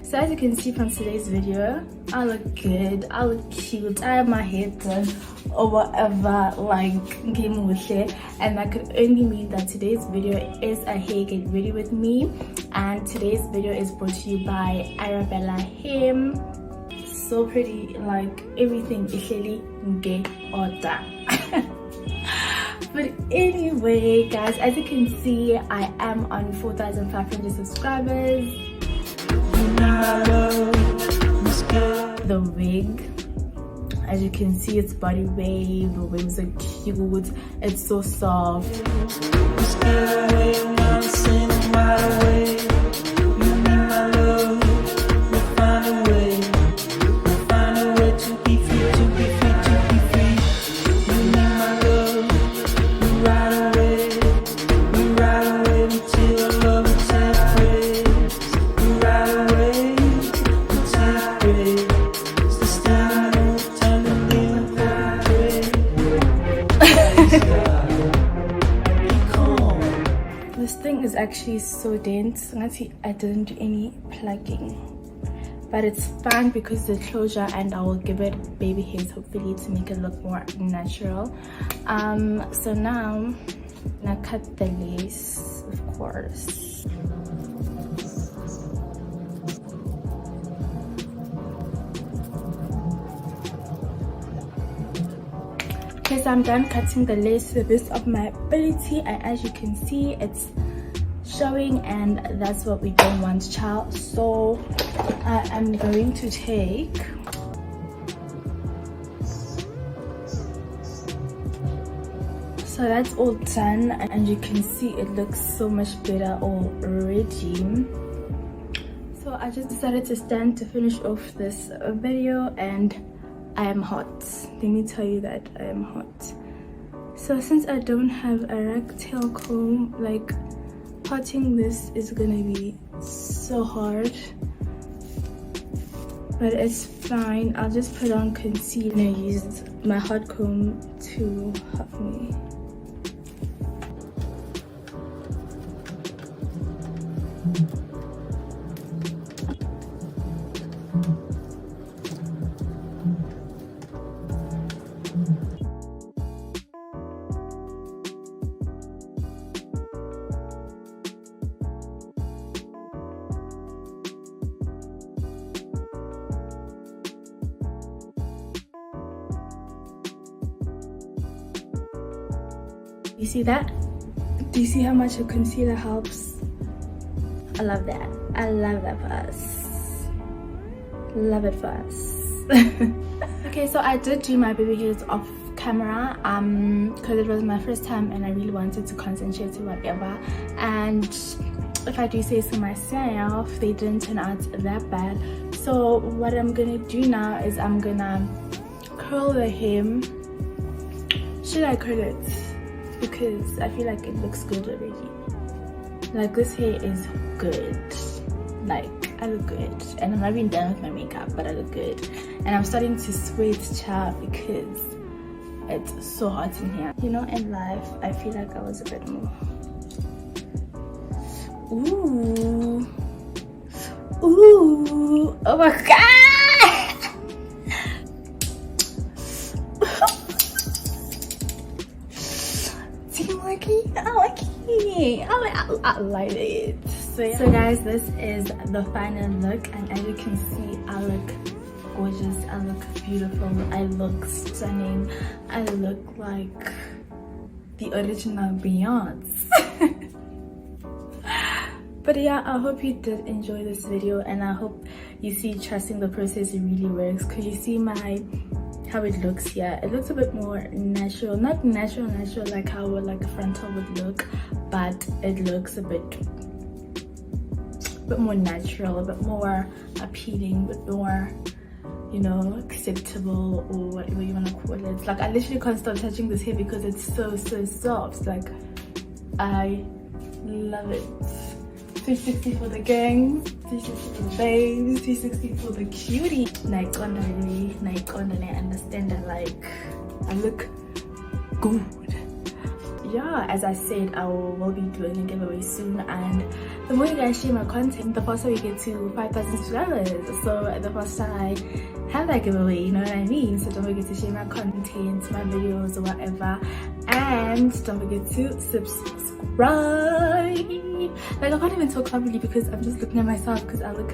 So as you can see from today's video, I look good, I look cute, I have my hair done or whatever, like game with hair, and that could only mean that today's video is a hair get ready with me. And today's video is brought to you by Arabella Hair. So pretty, like everything is really get order. But anyway guys, as you can see, I am on 4,500 subscribers. The wig, as you can see, it's body wave. The waves are cute, it's so soft. This thing is actually so dense. I didn't do any plugging, but it's fine because the closure, and I will give it baby hairs hopefully to make it look more natural. So now I cut the lace, of course. Okay, so I'm done cutting the lace to the best of my ability, and as you can see, it's showing, and that's what we don't want, child. So I am going to take so that's all done, and you can see it looks so much better already. So I just decided to stand to finish off this video, and I am hot. Let me tell you that I am hot. So since I don't have a ragtail comb, like parting this is gonna be so hard, but it's fine. I'll just put on concealer and use my hot comb to help me. You see that? Do you see how much a concealer helps? I love that. I love that for us. Love it for us. Okay, so I did do my baby hairs off camera because it was my first time and I really wanted to concentrate or whatever. And if I do say so myself, they didn't turn out that bad. So what I'm gonna do now is I'm gonna curl the hair. Should I curl it? Because I feel like it looks good already. Like this hair is good. Like I look good, and I'm not even done with my makeup, but I look good. And I'm starting to sweat, child, because it's so hot in here. You know, in life, I feel like I was a bit more. Ooh, ooh! Oh my god! I like it. So guys, this is the final look, and as you can see, I look gorgeous, I look beautiful, I look stunning, I look like the original Beyonce. But yeah, I hope you did enjoy this video, and I hope you see trusting the process it really works, because you see how it looks here. It looks a bit more natural, not natural like how like a frontal would look, but it looks a bit more natural, a bit more appealing, a bit more, you know, acceptable, or whatever you want to call it. Like I literally can't stop touching this hair because it's so soft. Like I love it. 360 for the gang, 360 for the babes, 360 for the cutie. Like honestly, I understand that, like I look good. Yeah, as I said, I will be doing a giveaway soon, and the more you guys share my content, the faster we get to 5,000 subscribers. So the faster I have that giveaway, you know what I mean? So don't forget to share my content, my videos or whatever, and don't forget to subscribe. Like, I can't even talk properly because I'm just looking at myself because I look